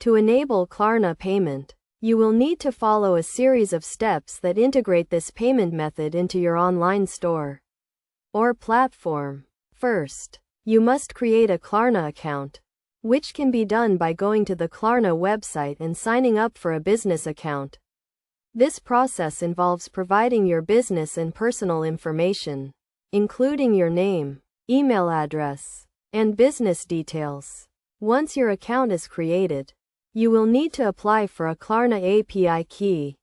To enable Klarna payment, you will need to follow a series of steps that integrate this payment method into your online store or platform. First, you must create a Klarna account, which can be done by going to the Klarna website and signing up for a business account. This process involves providing your business and personal information, including your name, email address, and business details. Once your account is created, you will need to apply for a Klarna API key,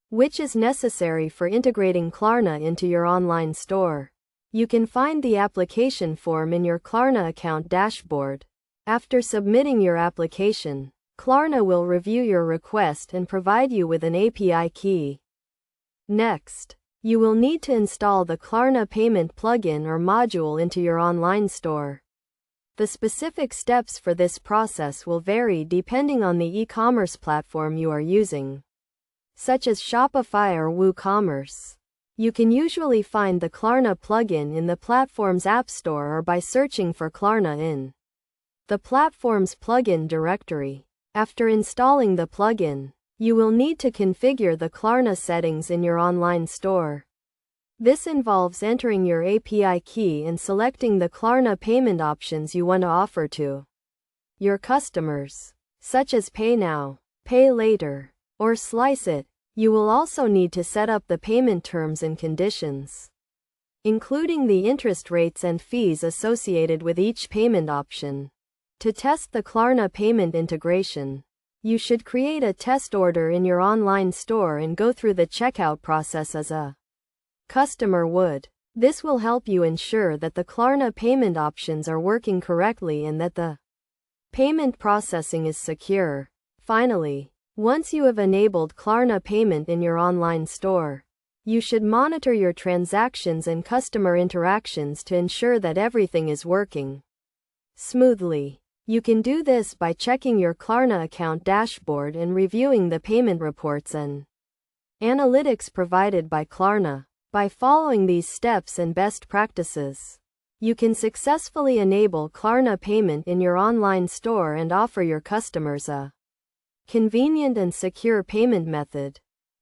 which is necessary for integrating Klarna into your online store. You can find the application form in your Klarna account dashboard. After submitting your application, Klarna will review your request and provide you with an API key. Next, you will need to install the Klarna payment plugin or module into your online store. The specific steps for this process will vary depending on the e-commerce platform you are using, such as Shopify or WooCommerce. You can usually find the Klarna plugin in the platform's App Store or by searching for Klarna in the platform's plugin directory. After installing the plugin, you will need to configure the Klarna settings in your online store. This involves entering your API key and selecting the Klarna payment options you want to offer to your customers, such as Pay Now, Pay Later, or Slice It. You will also need to set up the payment terms and conditions, including the interest rates and fees associated with each payment option. To test the Klarna payment integration, you should create a test order in your online store and go through the checkout process as a customer would. This will help you ensure that the Klarna payment options are working correctly and that the payment processing is secure. Finally, once you have enabled Klarna payment in your online store, you should monitor your transactions and customer interactions to ensure that everything is working smoothly. You can do this by checking your Klarna account dashboard and reviewing the payment reports and analytics provided by Klarna. By following these steps and best practices, you can successfully enable Klarna payment in your online store and offer your customers a convenient and secure payment method.